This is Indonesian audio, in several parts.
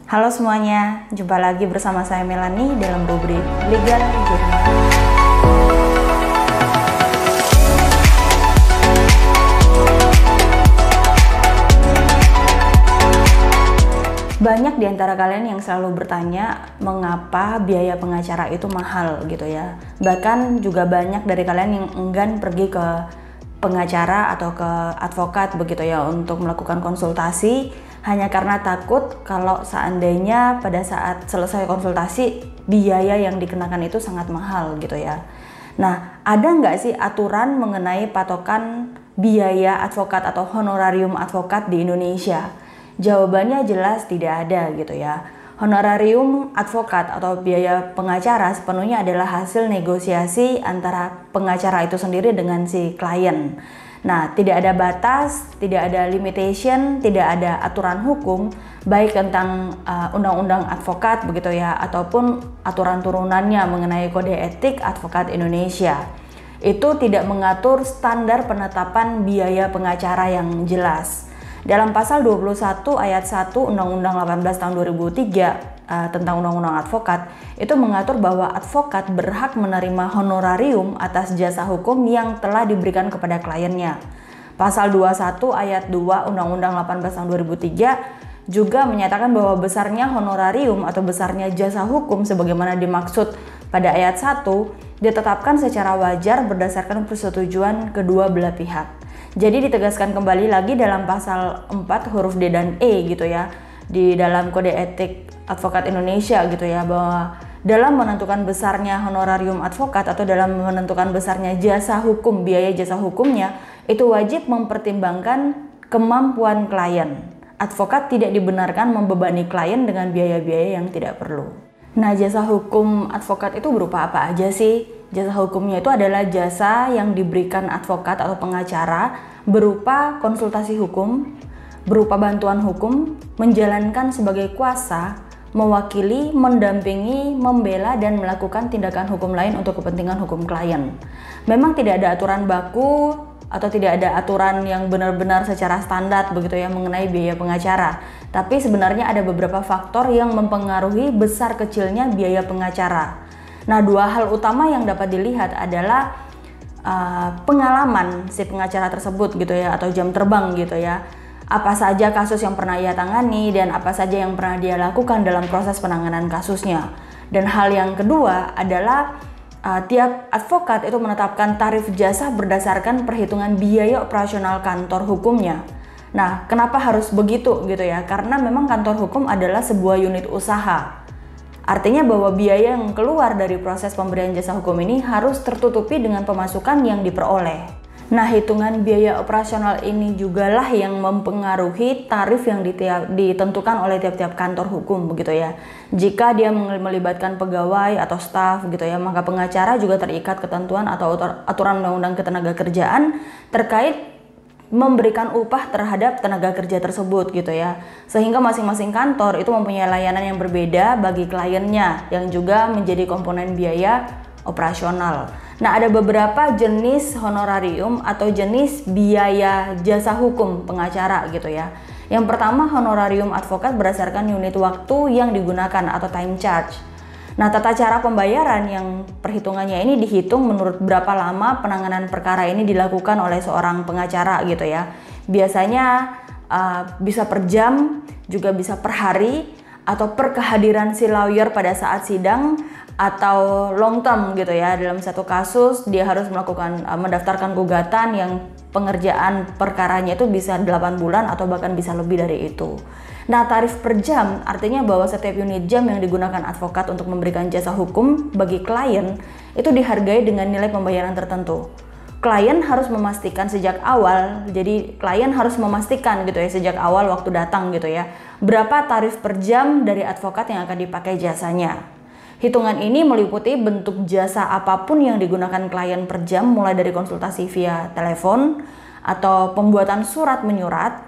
Halo semuanya, jumpa lagi bersama saya Melanie dalam rubrik Legal Journal. Banyak di antara kalian yang selalu bertanya mengapa biaya pengacara itu mahal gitu ya. Bahkan juga banyak dari kalian yang enggan pergi ke pengacara atau ke advokat begitu ya untuk melakukan konsultasi hanya karena takut kalau seandainya pada saat selesai konsultasi biaya yang dikenakan itu sangat mahal gitu ya. Nah, ada nggak sih aturan mengenai patokan biaya advokat atau honorarium advokat di Indonesia? Jawabannya jelas tidak ada gitu ya. Honorarium advokat atau biaya pengacara sepenuhnya adalah hasil negosiasi antara pengacara itu sendiri dengan si klien. Nah, tidak ada batas, tidak ada limitation, tidak ada aturan hukum baik tentang undang-undang advokat begitu ya ataupun aturan turunannya mengenai kode etik advokat Indonesia. Itu tidak mengatur standar penetapan biaya pengacara yang jelas. Dalam pasal 21 ayat 1 Undang-Undang 18 tahun 2003 tentang Undang-Undang Advokat itu mengatur bahwa advokat berhak menerima honorarium atas jasa hukum yang telah diberikan kepada kliennya. Pasal 21 ayat 2 Undang-Undang 18 tahun 2003 juga menyatakan bahwa besarnya honorarium atau besarnya jasa hukum sebagaimana dimaksud pada ayat 1 ditetapkan secara wajar berdasarkan persetujuan kedua belah pihak. Jadi ditegaskan kembali lagi dalam pasal 4 huruf D dan E gitu ya di dalam kode etik advokat Indonesia gitu ya bahwa dalam menentukan besarnya honorarium advokat atau dalam menentukan besarnya jasa hukum, biaya jasa hukumnya itu wajib mempertimbangkan kemampuan klien. Advokat tidak dibenarkan membebani klien dengan biaya-biaya yang tidak perlu. Nah, jasa hukum advokat itu berupa apa aja sih? Jasa hukumnya itu adalah jasa yang diberikan advokat atau pengacara berupa konsultasi hukum, berupa bantuan hukum, menjalankan sebagai kuasa, mewakili, mendampingi, membela, dan melakukan tindakan hukum lain untuk kepentingan hukum klien. Memang tidak ada aturan baku atau tidak ada aturan yang benar-benar secara standar begitu ya mengenai biaya pengacara. Tapi sebenarnya ada beberapa faktor yang mempengaruhi besar kecilnya biaya pengacara. Nah, dua hal utama yang dapat dilihat adalah pengalaman si pengacara tersebut gitu ya atau jam terbang gitu ya. Apa saja kasus yang pernah ia tangani dan apa saja yang pernah dia lakukan dalam proses penanganan kasusnya. Dan hal yang kedua adalah tiap advokat itu menetapkan tarif jasa berdasarkan perhitungan biaya operasional kantor hukumnya. Nah, kenapa harus begitu gitu ya? Karena memang kantor hukum adalah sebuah unit usaha. Artinya bahwa biaya yang keluar dari proses pemberian jasa hukum ini harus tertutupi dengan pemasukan yang diperoleh. Nah, hitungan biaya operasional ini jugalah yang mempengaruhi tarif yang ditentukan oleh tiap-tiap kantor hukum begitu ya. Jika dia melibatkan pegawai atau staf gitu ya, maka pengacara juga terikat ketentuan atau aturan undang-undang ketenagakerjaan terkait memberikan upah terhadap tenaga kerja tersebut gitu ya. Sehingga masing-masing kantor itu mempunyai layanan yang berbeda bagi kliennya yang juga menjadi komponen biaya operasional. Nah, ada beberapa jenis honorarium atau jenis biaya jasa hukum pengacara gitu ya. Yang pertama, honorarium advokat berdasarkan unit waktu yang digunakan atau time charge. Nah, tata cara pembayaran yang perhitungannya ini dihitung menurut berapa lama penanganan perkara ini dilakukan oleh seorang pengacara gitu ya. Biasanya bisa per jam, juga bisa per hari, atau per kehadiran si lawyer pada saat sidang, atau long term gitu ya. Dalam satu kasus dia harus mendaftarkan gugatan yang pengerjaan perkaranya itu bisa 8 bulan atau bahkan bisa lebih dari itu. Nah, tarif per jam artinya bahwa setiap unit jam yang digunakan advokat untuk memberikan jasa hukum bagi klien itu dihargai dengan nilai pembayaran tertentu. Klien harus memastikan sejak awal, jadi klien harus memastikan gitu ya sejak awal waktu datang gitu ya, berapa tarif per jam dari advokat yang akan dipakai jasanya. Hitungan ini meliputi bentuk jasa apapun yang digunakan klien per jam, mulai dari konsultasi via telepon atau pembuatan surat menyurat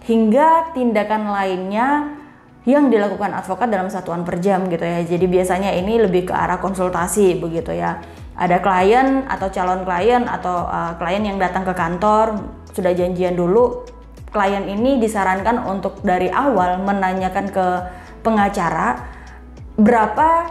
hingga tindakan lainnya yang dilakukan advokat dalam satuan per jam gitu ya. Jadi biasanya ini lebih ke arah konsultasi begitu ya. Ada klien atau calon klien atau klien yang datang ke kantor, sudah janjian dulu. Klien ini disarankan untuk dari awal menanyakan ke pengacara berapa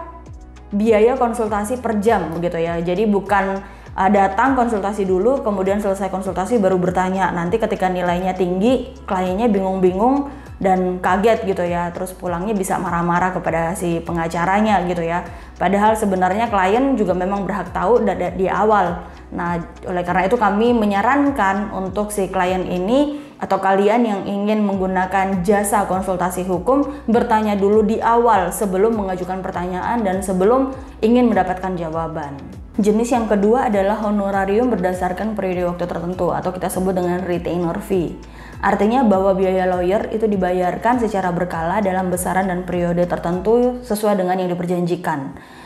biaya konsultasi per jam begitu ya. Jadi bukan datang konsultasi dulu, kemudian selesai konsultasi baru bertanya. Nanti ketika nilainya tinggi, kliennya bingung-bingung dan kaget gitu ya. Terus pulangnya bisa marah-marah kepada si pengacaranya gitu ya. Padahal sebenarnya klien juga memang berhak tahu di awal. Nah, oleh karena itu kami menyarankan untuk si klien ini atau kalian yang ingin menggunakan jasa konsultasi hukum, bertanya dulu di awal sebelum mengajukan pertanyaan dan sebelum ingin mendapatkan jawaban. Jenis yang kedua adalah honorarium berdasarkan periode waktu tertentu atau kita sebut dengan retainer fee. Artinya bahwa biaya lawyer itu dibayarkan secara berkala dalam besaran dan periode tertentu sesuai dengan yang diperjanjikan.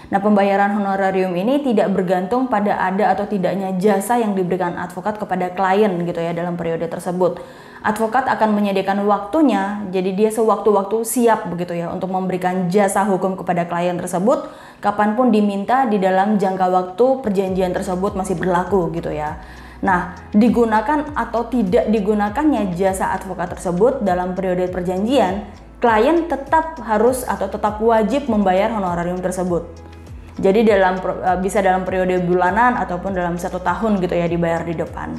Nah, pembayaran honorarium ini tidak bergantung pada ada atau tidaknya jasa yang diberikan advokat kepada klien gitu ya dalam periode tersebut. Advokat akan menyediakan waktunya, jadi dia sewaktu-waktu siap begitu ya untuk memberikan jasa hukum kepada klien tersebut kapanpun diminta di dalam jangka waktu perjanjian tersebut masih berlaku gitu ya. Nah, digunakan atau tidak digunakannya jasa advokat tersebut dalam periode perjanjian, klien tetap harus atau tetap wajib membayar honorarium tersebut. Jadi bisa dalam periode bulanan ataupun dalam 1 tahun gitu ya dibayar di depan.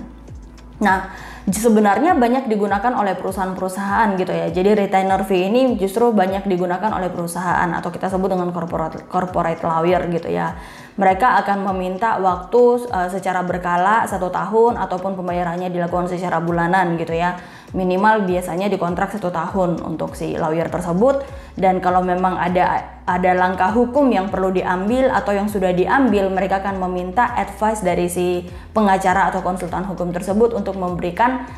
Nah, sebenarnya banyak digunakan oleh perusahaan-perusahaan gitu ya. Jadi retainer fee ini justru banyak digunakan oleh perusahaan atau kita sebut dengan corporate lawyer gitu ya. Mereka akan meminta waktu secara berkala 1 tahun ataupun pembayarannya dilakukan secara bulanan gitu ya. Minimal biasanya dikontrak 1 tahun untuk si lawyer tersebut. Dan kalau memang ada langkah hukum yang perlu diambil atau yang sudah diambil, mereka akan meminta advice dari si pengacara atau konsultan hukum tersebut untuk memberikan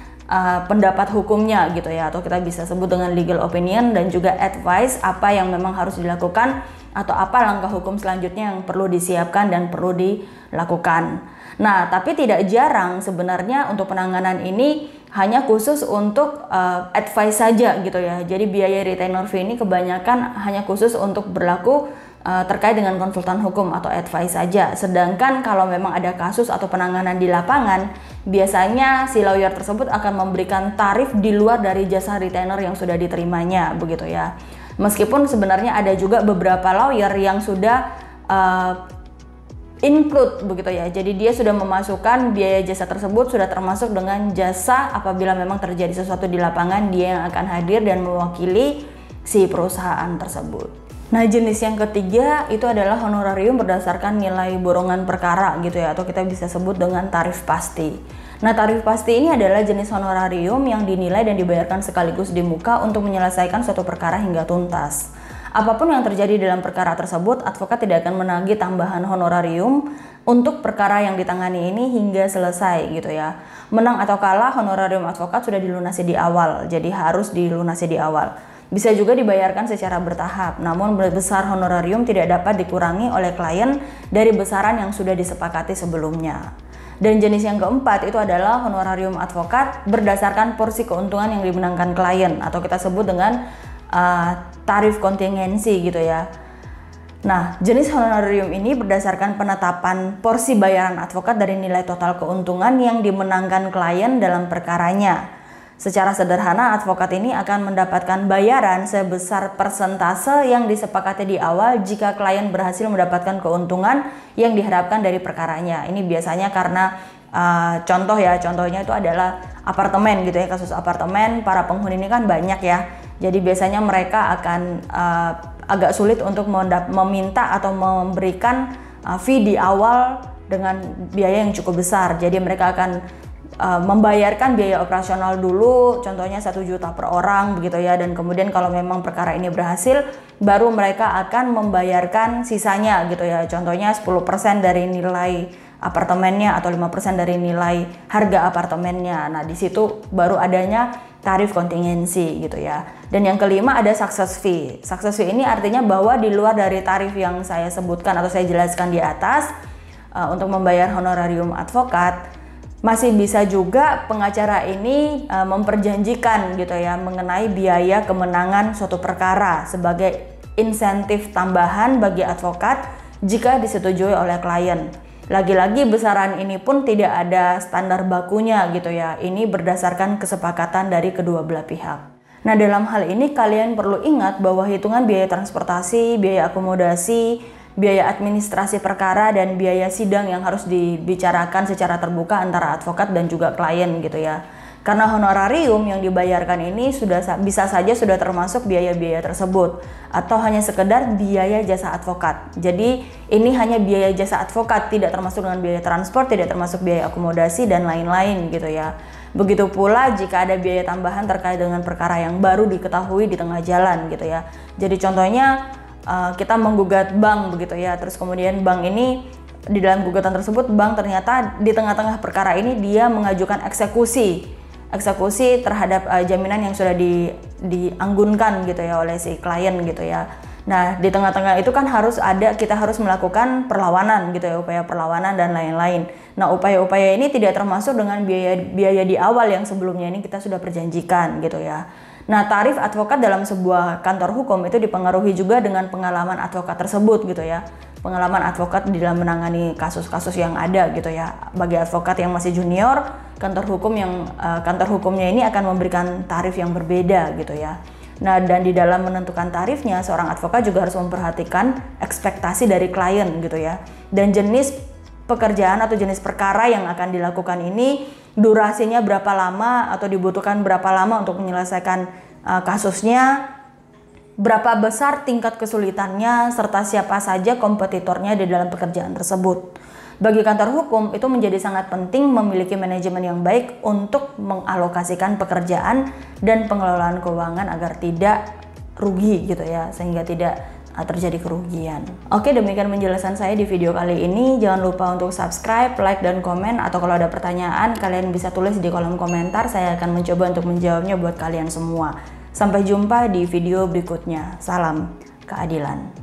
pendapat hukumnya gitu ya, atau kita bisa sebut dengan legal opinion dan juga advice apa yang memang harus dilakukan atau apa langkah hukum selanjutnya yang perlu disiapkan dan perlu dilakukan. Nah, tapi tidak jarang sebenarnya untuk penanganan ini hanya khusus untuk advice saja gitu ya. Jadi biaya retainer fee ini kebanyakan hanya khusus untuk berlaku terkait dengan konsultan hukum atau advice saja. Sedangkan kalau memang ada kasus atau penanganan di lapangan, biasanya si lawyer tersebut akan memberikan tarif di luar dari jasa retainer yang sudah diterimanya begitu ya. Meskipun sebenarnya ada juga beberapa lawyer yang sudah include begitu ya. Jadi dia sudah memasukkan biaya jasa tersebut sudah termasuk dengan jasa apabila memang terjadi sesuatu di lapangan, dia yang akan hadir dan mewakili si perusahaan tersebut. Nah, jenis yang ketiga itu adalah honorarium berdasarkan nilai borongan perkara gitu ya, atau kita bisa sebut dengan tarif pasti. Nah, tarif pasti ini adalah jenis honorarium yang dinilai dan dibayarkan sekaligus di muka untuk menyelesaikan suatu perkara hingga tuntas. Apapun yang terjadi dalam perkara tersebut, advokat tidak akan menagih tambahan honorarium untuk perkara yang ditangani ini hingga selesai gitu ya. Menang atau kalah, honorarium advokat sudah dilunasi di awal, jadi harus dilunasi di awal. Bisa juga dibayarkan secara bertahap, namun besar honorarium tidak dapat dikurangi oleh klien dari besaran yang sudah disepakati sebelumnya. Dan jenis yang keempat itu adalah honorarium advokat berdasarkan porsi keuntungan yang dimenangkan klien atau kita sebut dengan tarif kontingensi gitu ya. Nah, jenis honorarium ini berdasarkan penetapan porsi bayaran advokat dari nilai total keuntungan yang dimenangkan klien dalam perkaranya. Secara sederhana, advokat ini akan mendapatkan bayaran sebesar persentase yang disepakati di awal jika klien berhasil mendapatkan keuntungan yang diharapkan dari perkaranya. Ini biasanya karena contohnya itu adalah apartemen gitu ya, kasus apartemen, para penghuni ini kan banyak ya. Jadi biasanya mereka akan agak sulit untuk meminta atau memberikan fee di awal dengan biaya yang cukup besar. Jadi mereka akan membayarkan biaya operasional dulu, contohnya 1 juta per orang begitu ya, dan kemudian kalau memang perkara ini berhasil, baru mereka akan membayarkan sisanya gitu ya, contohnya 10% dari nilai apartemennya atau 5% dari nilai harga apartemennya. Nah, di situ baru adanya tarif kontingensi gitu ya. Dan yang kelima ada success fee. Success fee ini artinya bahwa di luar dari tarif yang saya sebutkan atau saya jelaskan di atas untuk membayar honorarium advokat, masih bisa juga pengacara ini memperjanjikan gitu ya mengenai biaya kemenangan suatu perkara sebagai insentif tambahan bagi advokat jika disetujui oleh klien. Lagi-lagi besaran ini pun tidak ada standar bakunya gitu ya. Ini berdasarkan kesepakatan dari kedua belah pihak. Nah, dalam hal ini kalian perlu ingat bahwa hitungan biaya transportasi, biaya akomodasi, biaya administrasi perkara, dan biaya sidang yang harus dibicarakan secara terbuka antara advokat dan juga klien gitu ya. Karena honorarium yang dibayarkan ini bisa saja sudah termasuk biaya-biaya tersebut atau hanya sekedar biaya jasa advokat. Jadi ini hanya biaya jasa advokat, tidak termasuk dengan biaya transport, tidak termasuk biaya akomodasi dan lain-lain gitu ya. Begitu pula jika ada biaya tambahan terkait dengan perkara yang baru diketahui di tengah jalan gitu ya. Jadi contohnya kita menggugat bank begitu ya, terus kemudian bank ini di dalam gugatan tersebut bank ternyata di tengah-tengah perkara ini dia mengajukan eksekusi terhadap jaminan yang sudah dianggunkan gitu ya oleh si klien gitu ya. Nah, di tengah-tengah itu kan kita harus melakukan perlawanan gitu ya, upaya perlawanan dan lain-lain. Nah, upaya-upaya ini tidak termasuk dengan biaya di awal yang sebelumnya ini kita sudah perjanjikan gitu ya. Nah, tarif advokat dalam sebuah kantor hukum itu dipengaruhi juga dengan pengalaman advokat tersebut gitu ya. Pengalaman advokat di dalam menangani kasus-kasus yang ada gitu ya. Bagi advokat yang masih junior, kantor hukumnya ini akan memberikan tarif yang berbeda gitu ya. Nah, dan di dalam menentukan tarifnya, seorang advokat juga harus memperhatikan ekspektasi dari klien gitu ya. Dan jenis pekerjaan atau jenis perkara yang akan dilakukan ini, durasinya berapa lama atau dibutuhkan berapa lama untuk menyelesaikan kasusnya, berapa besar tingkat kesulitannya, serta siapa saja kompetitornya di dalam pekerjaan tersebut. Bagi kantor hukum itu menjadi sangat penting memiliki manajemen yang baik untuk mengalokasikan pekerjaan dan pengelolaan keuangan agar tidak rugi gitu ya, sehingga tidak terjadi kerugian. Oke, demikian penjelasan saya di video kali ini. Jangan lupa untuk subscribe, like, dan komen, atau kalau ada pertanyaan kalian bisa tulis di kolom komentar. Saya akan mencoba untuk menjawabnya buat kalian semua. Sampai jumpa di video berikutnya. Salam keadilan.